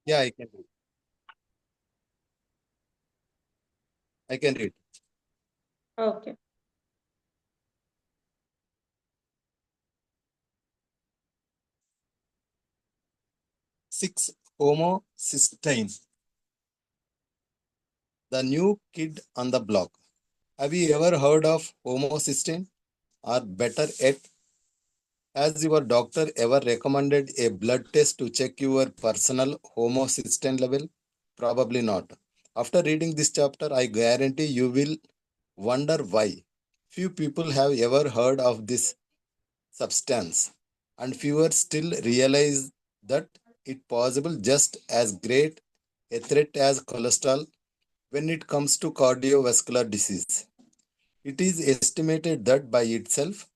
Yeah, I can read. I can read. Okay. 6. Homocysteine, the new kid on the block. Have you ever heard of homocysteine? Or better yet, has your doctor ever recommended a blood test to check your personal homocysteine level? Probably not. After reading this chapter, I guarantee you will wonder why. Few people have ever heard of this substance, and fewer still realize that it possible just as great a threat as cholesterol when it comes to cardiovascular disease. It is estimated that by itself,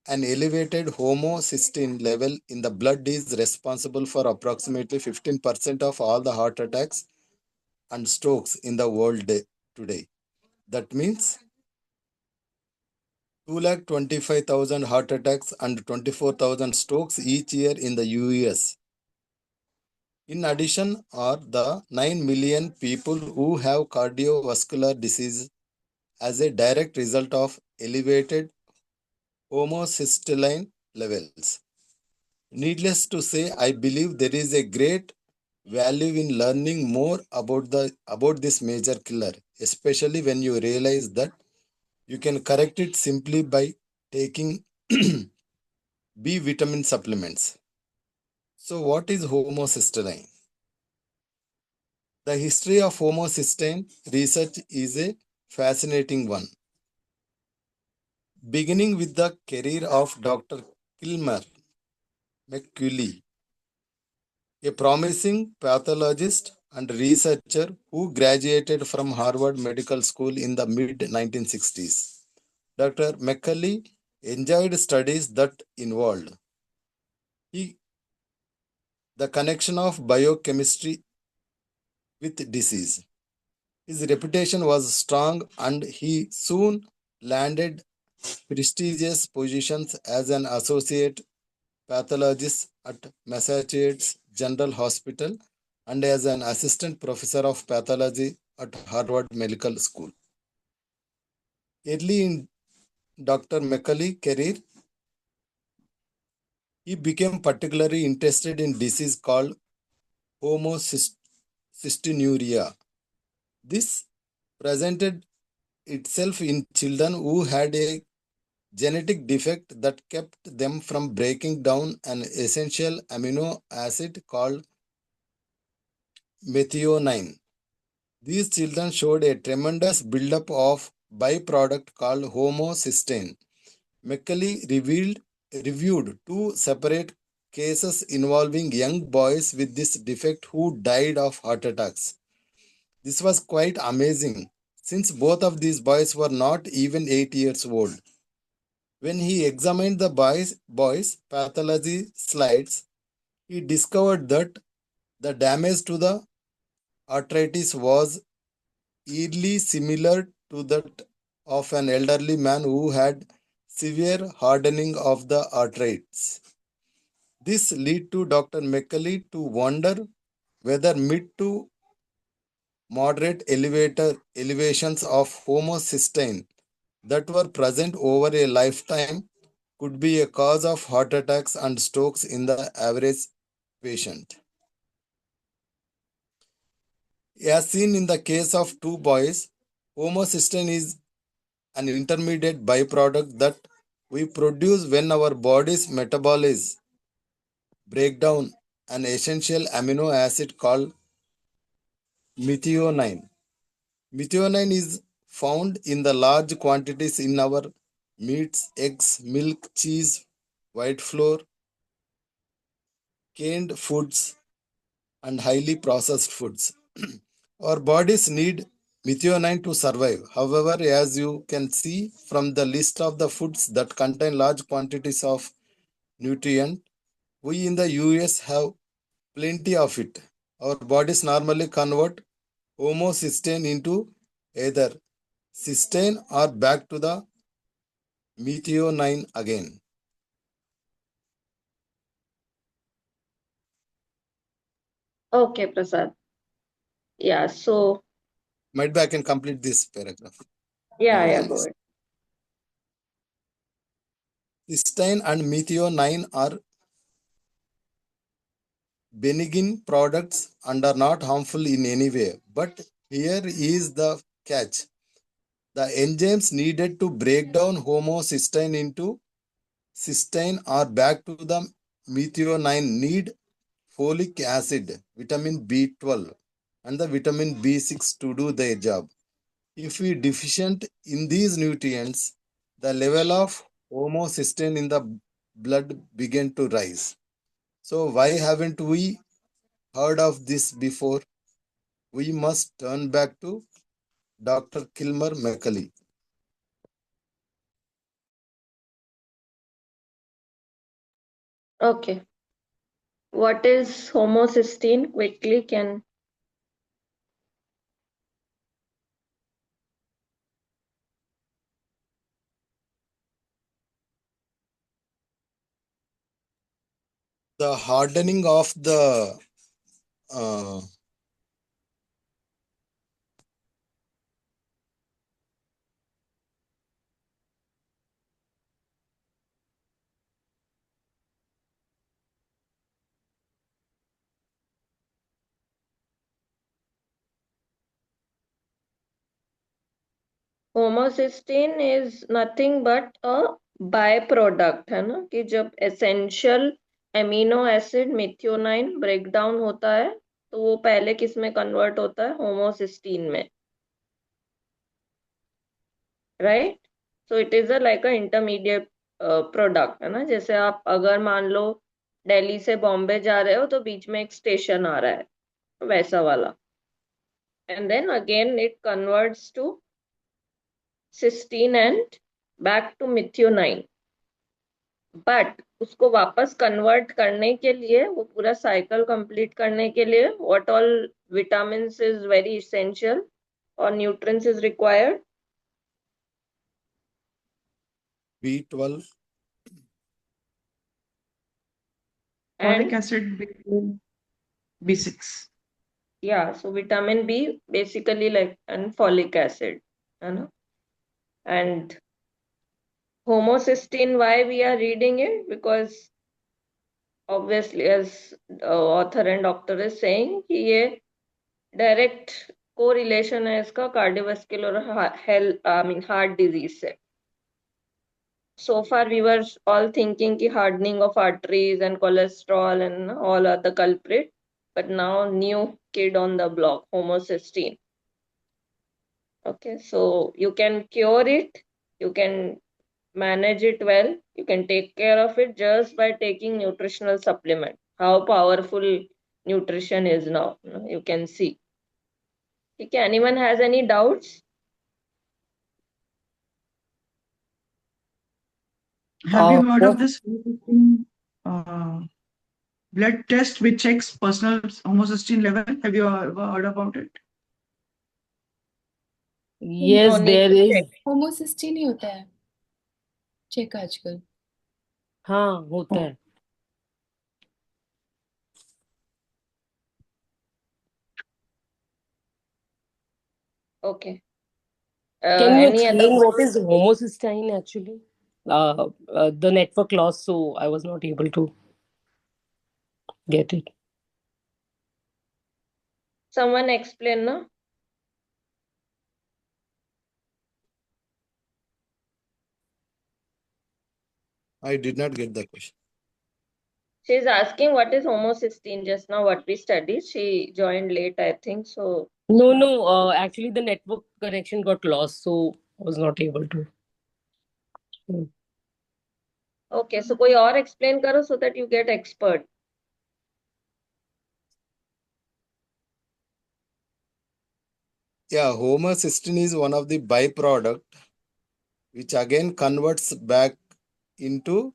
an elevated homocysteine level in the blood is responsible for approximately 15% of all the heart attacks and strokes in the world today. That means 225,000 heart attacks and 24,000 strokes each year in the US. In addition, are the 9 million people who have cardiovascular disease as a direct result of elevated homocysteine levels. Needless to say, I believe there is a great value in learning more about this major killer, especially when you realize that you can correct it simply by taking B vitamin supplements. So, what is homocysteine? The history of homocysteine research is a fascinating one, beginning with the career of Dr. Kilmer McCulley, a promising pathologist and researcher who graduated from Harvard Medical School in the mid 1960s. Dr. McCulley enjoyed studies that involved he, the connection of biochemistry with disease. His reputation was strong and he soon landed prestigious positions as an associate pathologist at Massachusetts General Hospital and as an assistant professor of pathology at Harvard Medical School. Early in Dr. McCulley's career, he became particularly interested in disease called homocystinuria. This presented itself in children who had a genetic defect that kept them from breaking down an essential amino acid called methionine. These children showed a tremendous buildup of byproduct called homocysteine. Reviewed two separate cases involving young boys with this defect who died of heart attacks. This was quite amazing since both of these boys were not even 8 years old. When he examined the boys' pathology slides, he discovered that the damage to the arthritis was eerily similar to that of an elderly man who had severe hardening of the arthritis. This led to Dr. McCulley to wonder whether mid to moderate elevations of homocysteine that were present over a lifetime could be a cause of heart attacks and strokes in the average patient. As seen in the case of two boys, homocysteine is an intermediate byproduct that we produce when our body's metabolism break down an essential amino acid called methionine. Methionine is found in the large quantities in our meats, eggs, milk, cheese, white flour, canned foods, and highly processed foods. Our bodies need methionine to survive. However, as you can see from the list of the foods that contain large quantities of nutrient, we in the US have plenty of it. Our bodies normally convert homocysteine into either cysteine or back to the methionine again. Okay, Prasad. Yeah, so Might be I can complete this paragraph. yeah, No yeah, one go is. ahead. Cysteine and methionine are benign products and are not harmful in any way. But here is the catch. The enzymes needed to break down homocysteine into cysteine or back to the methionine need folic acid, vitamin B12, and the vitamin B6 to do their job. If we deficient in these nutrients, the level of homocysteine in the blood begin to rise. So why haven't we heard of this before? We must turn back to Dr. Kilmer McCulley. Okay. What is homocysteine? Quickly, can The hardening of the uh, homocysteine is nothing but a byproduct है ना कि जब essential amino acid methionine break down होता है तो वो पहले किस में कन्वर्ट होता है होमोसिस्टीन में right so it is a like a intermediate product है ना जैसे आप अगर मान लो दिल्ली से बॉम्बे जा रहे हो तो बीच में एक स्टेशन आ रहा है वैसा वाला and then again it converts to cysteine and back to methionine but उसको वापस कन्वर्ट करने के लिए वो पूरा साइकिल कंप्लीट करने के लिए what all vitamin is very essential और nutrients is required B12, and Folic acid, B6. या so vitamin B basically like and folic acid है ना and homocysteine why we are reading it because obviously as author and doctor is saying कि ये direct correlation है इसका cardiovascular health I mean heart disease से so far we were all thinking ki hardening of arteries and cholesterol and all are the culprit but now new kid on the block homocysteine okay so you can cure it you can manage it well you can take care of it just by taking nutritional supplement how powerful nutrition is now you can see okay anyone has any doubts Have you heard of What? this uh, blood test which checks personal homocysteine level? Have you ever heard about it? no Yes, need there to is. check homocysteine ही होता है check आजकल हाँ, होता है. okay Can you any other explain what question is homocysteine actually? The network lost, so I was not able to get it. someone explain no I did not get the question. she's asking what is homocysteine just now what we studied she joined late I think so No, no. Actually, the network connection got lost, so I was not able to. Hmm. okay so koi aur explain karo so that you get expert Yeah, homocysteine is one of the byproduct which again converts back into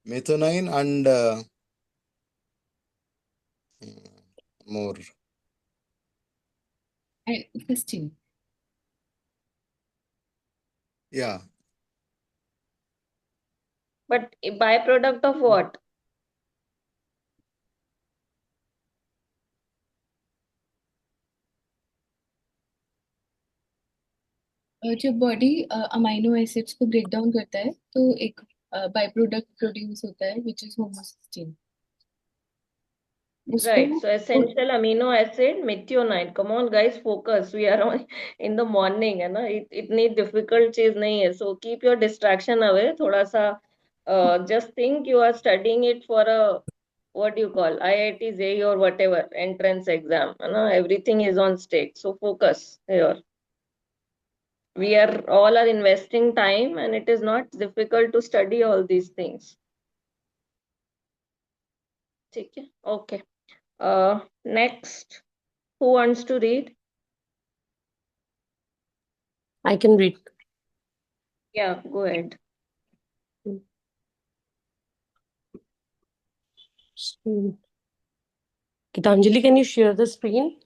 methionine and more. Cysteine Yeah, but a byproduct of what जब body amino acids को break down करता है तो एक byproduct produce होता है which is homocysteine. उसको Right. So essential amino acid methionine. Come on, guys, focus. We are on in the morning, है ना? इतनी difficult चीज नहीं है. So keep your distraction away. थोड़ा सा just think you are studying it for a what do you call IIT JEE or whatever entrance exam. है ना? Everything is on stake. So focus here. We are all are investing time, and it is not difficult to study all these things. ठीक है? Okay. Next, who wants to read? I can read. Yeah, go ahead. Gitanjali, can you share the screen?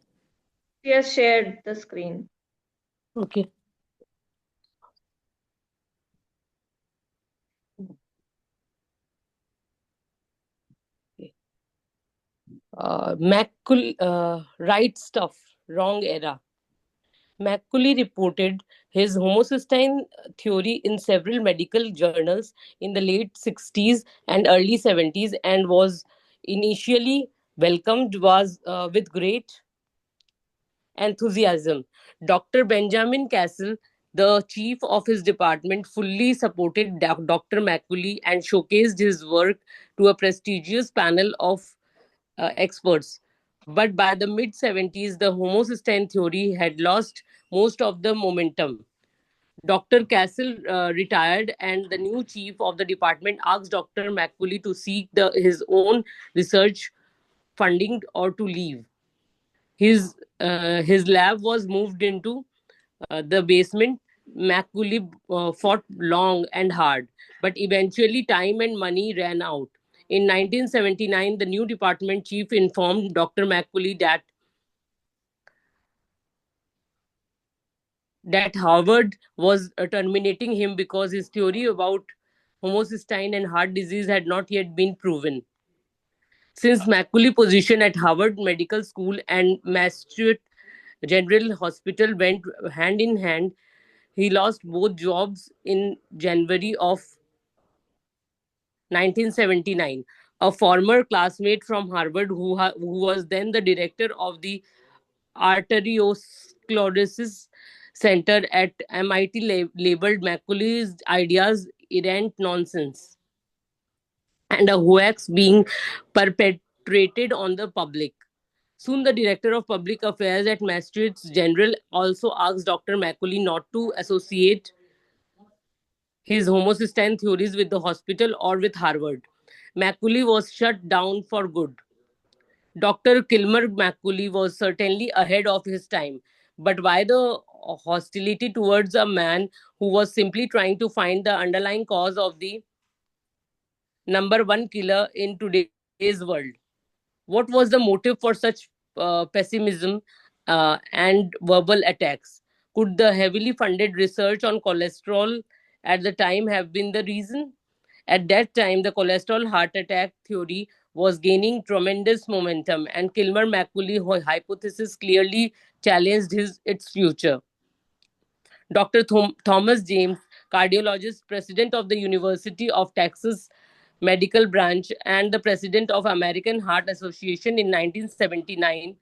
She has shared the screen. Okay. Right stuff, wrong era. Macaulay reported his homocysteine theory in several medical journals in the late 60s and early 70s and was initially welcomed was with great enthusiasm. Dr. Benjamin Castle, the chief of his department, fully supported Dr. Macaulay and showcased his work to a prestigious panel of experts. But by the mid 70s, the homocysteine theory had lost most of the momentum. Dr. Castle retired, and the new chief of the department asked Dr. Macaulay to seek his own research funding or to leave. His lab was moved into the basement. Macaulay fought long and hard, but eventually time and money ran out. In 1979, the new department chief informed Dr. Macaulay that Harvard was terminating him because his theory about homocysteine and heart disease had not yet been proven. Since Macaulay's position at Harvard Medical School and Massachusetts General Hospital went hand in hand, he lost both jobs in January of 1979. A former classmate from Harvard, who was then the director of the arteriosclerosis center at MIT, labeled Macaulay's ideas errant nonsense and a hoax being perpetrated on the public. Soon, the director of public affairs at Massachusetts General also asked Dr. Macaulay not to associate his homocysteine theories with the hospital or with Harvard. Macaulay was shut down for good. Dr. Kilmer Macaulay was certainly ahead of his time, but why the hostility towards a man who was simply trying to find the underlying cause of the number one killer in today's world? What was the motive for such pessimism and verbal attacks? Could the heavily funded research on cholesterol at the time have been the reason? At that time, the cholesterol heart attack theory was gaining tremendous momentum, and Kilmer Macaulay hypothesis clearly challenged its future. Dr. Thomas James, cardiologist, president of the University of Texas Medical Branch, and the president of American Heart Association in 1979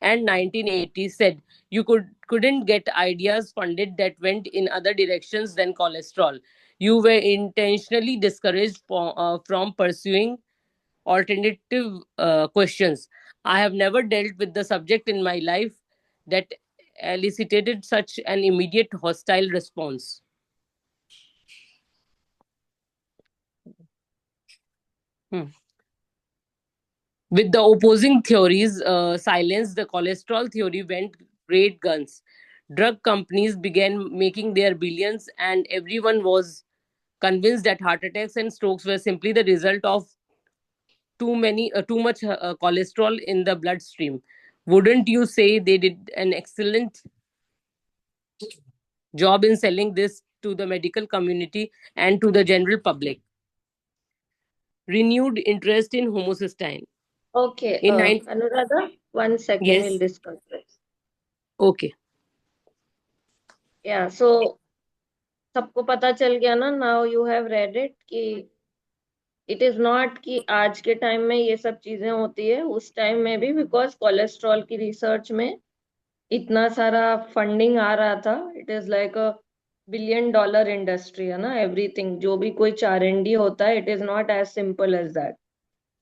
and 1980, said you couldn't get ideas funded that went in other directions than cholesterol. You were intentionally discouraged from pursuing alternative questions. I have never dealt with the subject in my life that elicited such an immediate hostile response. Hmm. With the opposing theories silenced, the cholesterol theory went great guns. Drug companies began making their billions, and everyone was convinced that heart attacks and strokes were simply the result of too much cholesterol in the bloodstream. Wouldn't you say they did an excellent job in selling this to the medical community and to the general public? Renewed interest in homocysteine. Okay, In Anuradha, 1 second, we'll yes, discuss this. okay. या सो सबको पता चल गया ना, now you have read it, कि it is not कि आज के टाइम में ये सब चीजें होती है, उस टाइम में भी, बिकॉज कोलेस्ट्रॉल की रिसर्च में इतना सारा फंडिंग आ रहा था। It is like a $1 billion industry है ना, एवरीथिंग जो भी कोई R&D होता है, it is not as simple as that.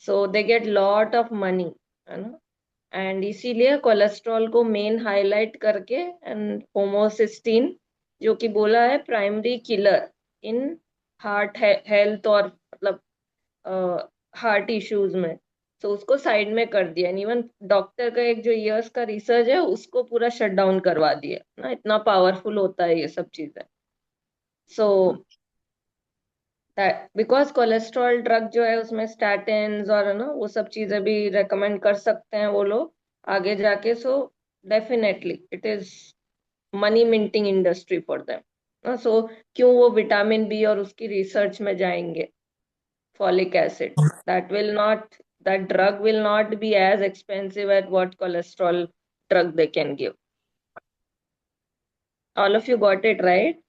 So they get lot of money, है ना। एंड इसीलिए कोलेस्ट्रॉल को मेन हाईलाइट करके, एंड होमोसिस्टीन जो कि बोला है primary killer in heart health, और मतलब हार्ट इश्यूज में, तो उसको साइड में कर दिया। इवन डॉक्टर का एक जो ईयर्स का रिसर्च है उसको पूरा शट डाउन करवा दिया ना, इतना पावरफुल होता है ये सब चीजें। सो बिकॉज कोलेस्ट्रॉल ड्रग जो है उसमें स्टैटिन्स और है ना वो सब चीजें भी रेकमेंड कर सकते हैं वो लोग आगे जाके। So definitely it is money minting industry for them. So क्यों वो विटामिन बी और उसकी रिसर्च में जाएंगे, folic acid, that will not, that drug will not be as expensive at what cholesterol drug they can give. All of you got it right?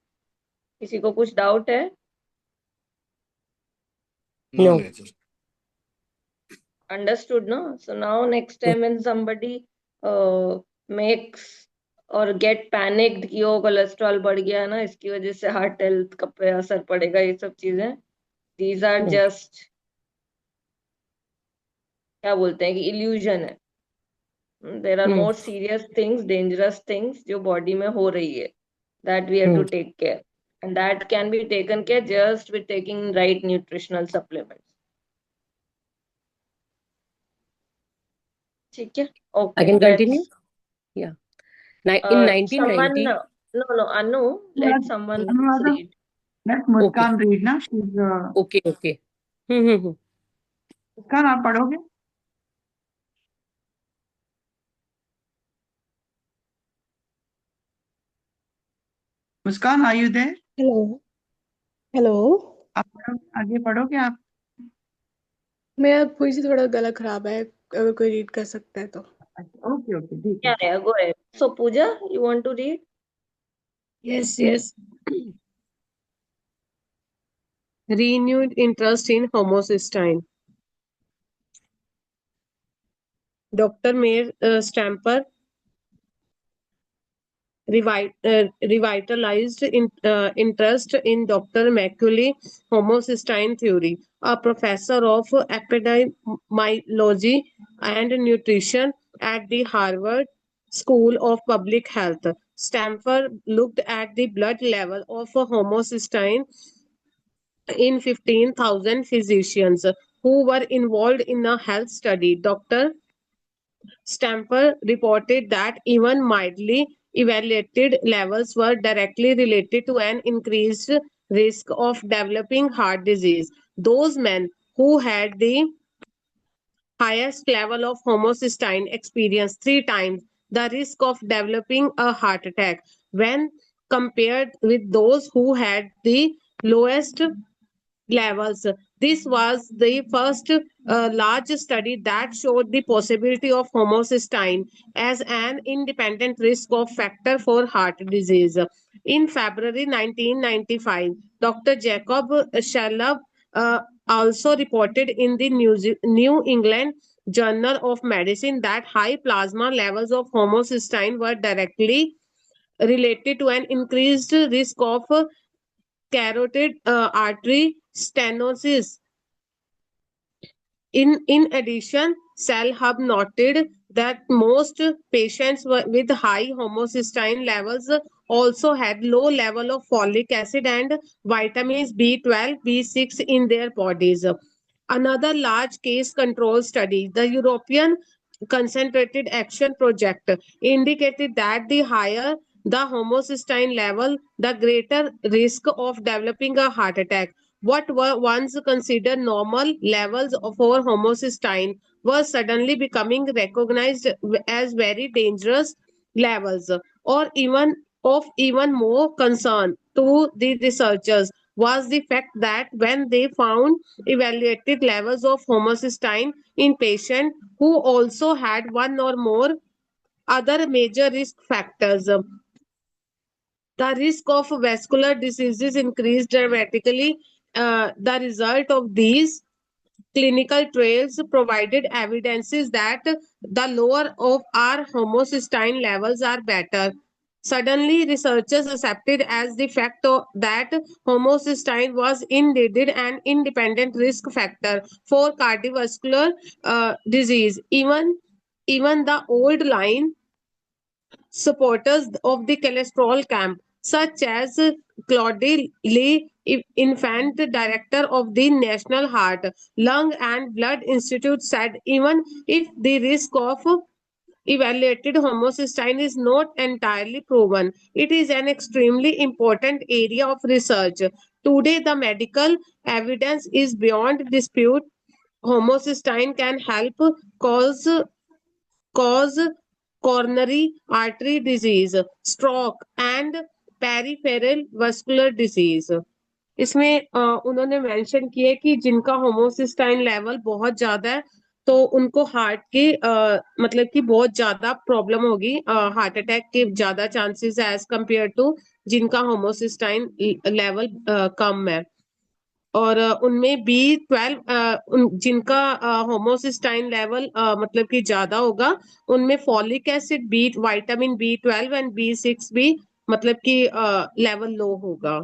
किसी को कुछ doubt है? No No. Nature. Understood, no? So now next time when somebody makes और gate panicked कि ओ cholesterol बढ़ गया है ना, इसकी वजह से हार्ट हेल्थ का पे असर पड़ेगा, ये सब चीजें, दीज आर No. जस्ट, क्या बोलते हैं कि इल्यूजन है। There are Hmm. More serious things, dangerous things जो बॉडी में हो रही है, that we have Hmm. to take care, and that can be taken care just with taking right nutritional supplements. ठीक है, I okay, can let's continue. Yeah. In someone, 1990. no, Anu, let someone else Anuradha, read. let Okay. Muskan read now. She's Okay. Okay. Hmm. Muskan, आप पढ़ोगे? मुस्कान, are you there? Hello hello. आप आगे पढ़ोगे आप? मेरा थोड़ी सी थोड़ा गला खराब है, अगर कोई रीड कर सकता है तो। ओके ओके, ठीक है। Yeah, go ahead. So Pooja, you want to read? Yes yes. Renewed interest in homocysteine. Dr. Mayer Stamper revitalized interest in Dr. Macaulay homocysteine theory, a professor of epidemiology and nutrition at the Harvard School of Public Health. Stamford looked at the blood level of homocysteine in 15,000 physicians who were involved in a health study. Dr. Stamper reported that even mildly elevated levels were directly related to an increased risk of developing heart disease. Those men who had the highest level of homocysteine experienced 3 times the risk of developing a heart attack when compared with those who had the lowest levels. This was the first large study that showed the possibility of homocysteine as an independent risk of factor for heart disease. In February 1995, Dr. Jacob Shalab also reported in the New England Journal of Medicine that high plasma levels of homocysteine were directly related to an increased risk of carotid artery stenosis. In addition, Cell Hub noted that most patients with high homocysteine levels also had low level of folic acid and vitamins B12, B6 in their bodies. Another large case control study, the European Concentrated Action Project, indicated that the higher the homocysteine level, the greater risk of developing a heart attack. What were once considered normal levels for homocysteine were suddenly becoming recognized as very dangerous levels, or even more concern to the researchers was the fact that when they found evaluated levels of homocysteine in patients who also had one or more other major risk factors, The risk of vascular diseases increased dramatically. The result of these clinical trials provided evidences that the lower of our homocysteine levels are better. Suddenly, researchers accepted as the fact that homocysteine was indeed an independent risk factor for cardiovascular disease. Even the old line supporters of the cholesterol camp, such as Claude Lee, infant director of the National Heart, Lung and Blood Institute, said even if the risk of evaluated homocysteine is not entirely proven, it is an extremely important area of research. Today, the medical evidence is beyond dispute. Homocysteine can help cause cause coronary artery disease, stroke and peripheral vascular disease. इसमें उन्होंने mention किए कि जिनका होमोसिस्टाइन level बहुत ज्यादा है तो उनको हार्ट की मतलब कि बहुत ज्यादा प्रॉब्लम होगी, हार्ट अटैक के ज्यादा चांसेस है एज कंपेयर टू जिनका होमोसिस्टाइन लेवल कम है। और उनमें B12 जिनका होमोसिस्टाइन लेवल मतलब कि ज्यादा होगा उनमें folic acid B vitamin B12 and B6 भी मतलब कि लेवल लो होगा।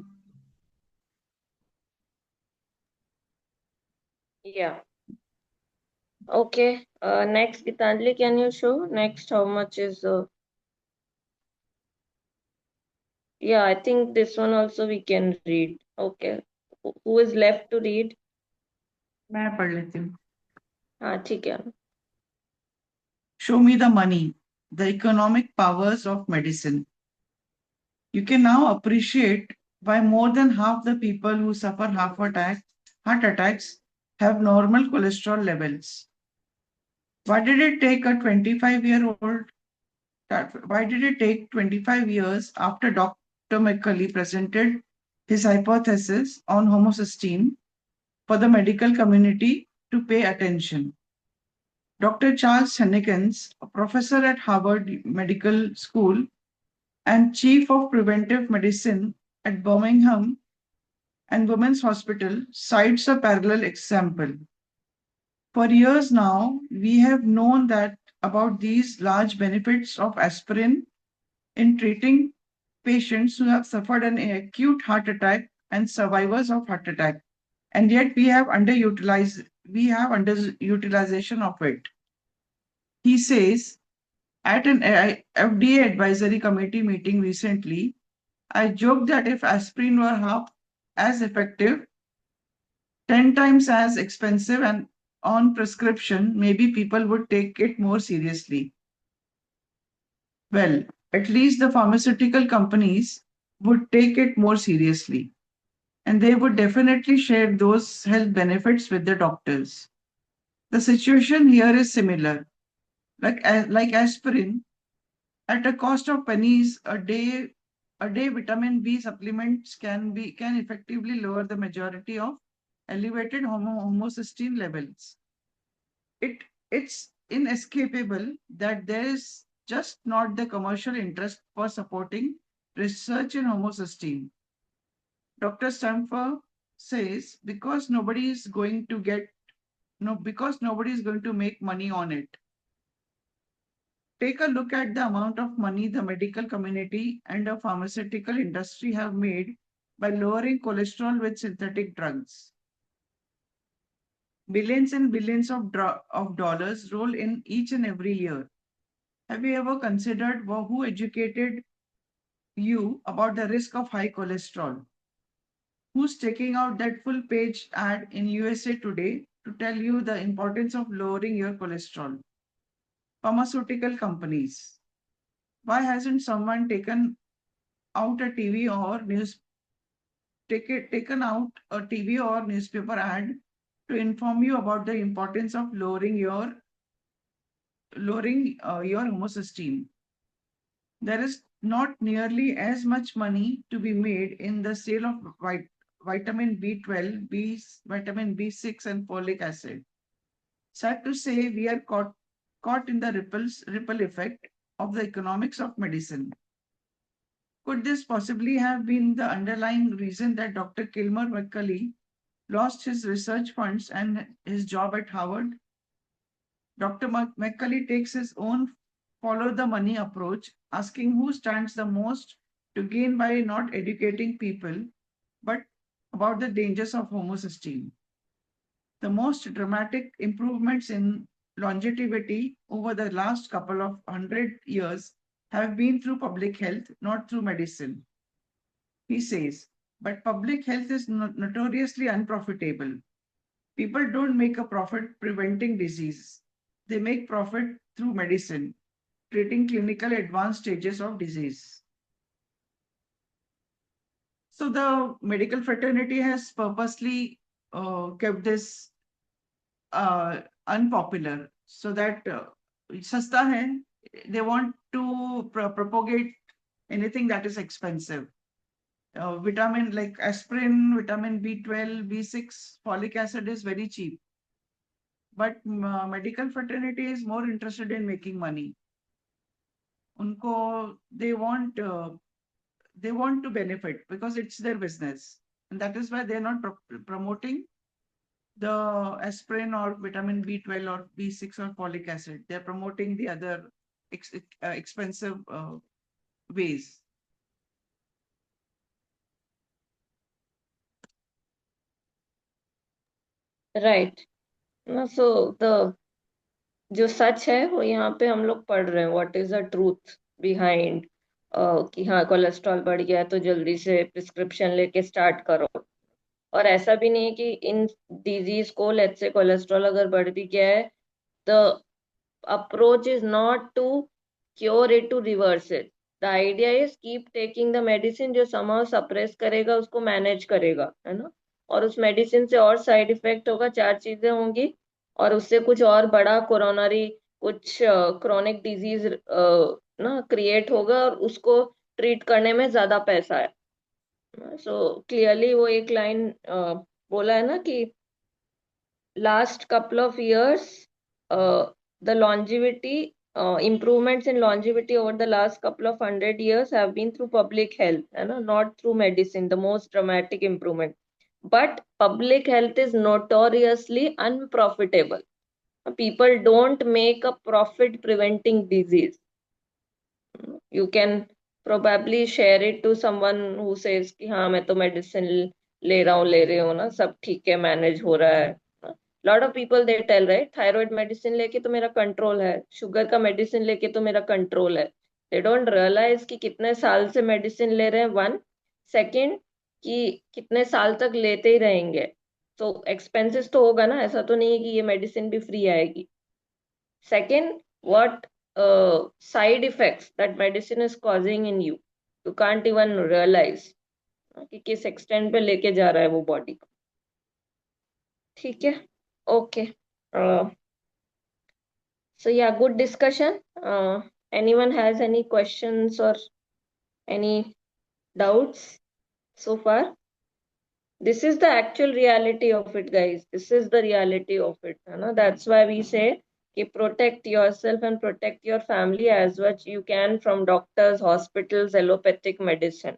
Yeah. Okay. Next, Gitanjali, can you show next how much is? Yeah, I think this one also we can read. Okay. Who is left to read? मैं पढ़ लेती हूँ. हाँ ठीक है. Show me the money, the economic powers of medicine. You can now appreciate why more than half the people who suffer heart attacks have normal cholesterol levels. Why did it take a 25-year-old? Why did it take 25 years after Dr. McCulley presented his hypothesis on homocysteine for the medical community to pay attention? Dr. Charles Hennekens, a professor at Harvard Medical School and chief of preventive medicine at Birmingham and Women's Hospital, cites a parallel example. For years now, we have known that about these large benefits of aspirin in treating patients who have suffered an acute heart attack and survivors of heart attack, and yet we have underutilization of it. He says, at an FDA advisory committee meeting recently, I joked that if aspirin were half as effective, 10 times as expensive, and on prescription, maybe people would take it more seriously. Well, at least the pharmaceutical companies would take it more seriously, and they would definitely share those health benefits with the doctors. The situation here is similar. Like aspirin, at a cost of pennies a day vitamin B supplements can effectively lower the majority of elevated homocysteine levels. It's inescapable that there is just not the commercial interest for supporting research in homocysteine. Dr. Stamfer says because nobody is going to make money on it. Take a look at the amount of money the medical community and the pharmaceutical industry have made by lowering cholesterol with synthetic drugs. Billions and billions of dollars roll in each and every year. Have you ever considered who educated you about the risk of high cholesterol? Who's taking out that full page ad in USA Today to tell you the importance of lowering your cholesterol? Pharmaceutical companies. Why hasn't someone taken out a TV or taken out a TV or newspaper ad to inform you about the importance of lowering your homocysteine? There is not nearly as much money to be made in the sale of vitamin B12, vitamin B6, and folic acid. Sad to say, we are caught in the ripple effect of the economics of medicine. Could this possibly have been the underlying reason that Dr. Kilmer McCulley lost his research funds and his job at Harvard? Dr. McCulley takes his own follow the money approach, asking who stands the most to gain by not educating people, but about the dangers of homocysteine. The most dramatic improvements in longevity over the last couple of 100 years have been through public health, not through medicine. He says, but public health is notoriously unprofitable. People don't make a profit preventing disease. They make profit through medicine, treating clinical advanced stages of disease. So the medical fraternity has purposely kept this unpopular so that sasta hai, they want to propagate anything that is expensive. Vitamin like aspirin, vitamin B12, B6, folic acid is very cheap. But medical fraternity is more interested in making money. Unko, they want to benefit because it's their business. And that is why they're not promoting the aspirin or vitamin B12 or B6 or folic acid. They're promoting the other expensive ways. Right. So the जो सच है वो यहाँ पे हम लोग पढ़ रहे हैं, what is the truth behind कि हाँ कोलेस्ट्रॉल बढ़ गया है तो जल्दी से प्रिस्क्रिप्शन लेके स्टार्ट करो। और ऐसा भी नहीं है कि इन डिजीज को, लेट्स से कोलेस्ट्रॉल अगर बढ़ भी गया है, the approach is not to cure it, to reverse it. The idea is keep taking the medicine जो somehow suppress करेगा, उसको manage करेगा, है ना। और उस मेडिसिन से और साइड इफेक्ट होगा, चार चीजें होंगी, और उससे कुछ और बड़ा कोरोनरी कुछ क्रोनिक डिजीज ना क्रिएट होगा, और उसको ट्रीट करने में ज्यादा पैसा है। सो क्लियरली वो एक लाइन बोला है ना कि last couple of years, the longevity improvements in longevity over the last couple of 100 years have been through public health, not through medicine, the most dramatic improvement. But public health is notoriously unprofitable. People don't make a profit preventing disease. You can probably share it to someone who says कि हाँ मैं तो medicine ले रही हूँ ना, सब ठीक है, मैनेज हो रहा है। Lot of people they tell, right, thyroid medicine लेके तो मेरा कंट्रोल है, शुगर का मेडिसिन लेके तो मेरा कंट्रोल है। दे डोंट रियलाइज कि कितने साल से मेडिसिन ले रहे हैं, वन। सेकेंड, कि कितने साल तक लेते ही रहेंगे। तो एक्सपेंसेस तो होगा ना, ऐसा तो नहीं है कि ये मेडिसिन भी फ्री आएगी। Second, what side effects that medicine is causing in you, you can't even realize कि किस extent पे लेके जा रहा है वो body को। ठीक है, okay. So yeah, good discussion. Anyone has any questions or any doubts so far? This is the actual reality of it, guys. This is the reality of it. That's why we say protect yourself and protect your family as much you can from doctors, hospitals, allopathic medicine.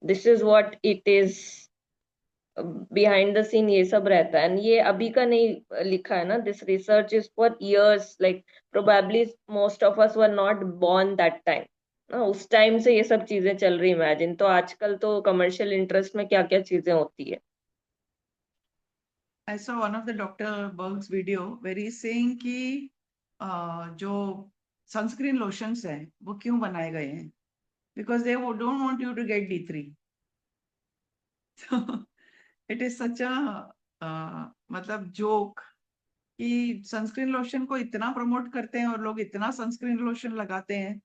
This is what it is. Behind the scene ये सब रहता है, and ये अभी का नहीं लिखा है ना. This research is for years. Like probably most of us were not born that time. उस टाइम से ये सब चीजें चल रही, इमेजिन। तो आजकल तो कमर्शियल इंटरेस्ट में क्या क्या चीजें होती है। I saw one of the Dr. Berg's video where he's saying कि जो सनस्क्रीन लोशंस हैं वो क्यों बनाए गए हैं, because they don't want you to get D3. So it is such a मतलब जोक कि सनस्क्रीन लोशन को इतना प्रमोट करते हैं और लोग इतना सनस्क्रीन लोशन लगाते हैं,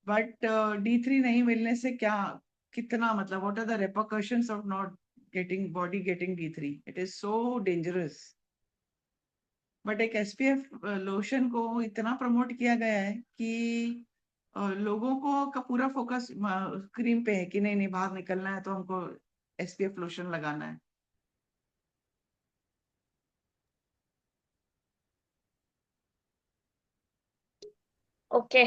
बट D3 नहीं मिलने से क्या, कितना मतलब what are the repercussions of not getting body getting D3. It is so dangerous. But एक SPF लोशन को इतना प्रमोट किया गया है कि लोगों को का पूरा फोकस क्रीम पे है कि नहीं नहीं बाहर निकलना है तो हमको SPF लोशन लगाना है। Okay.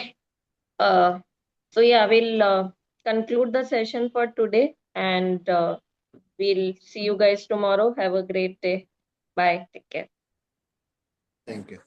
So yeah, we'll conclude the session for today, and we'll see you guys tomorrow. Have a great day. Bye. Take care. Thank you.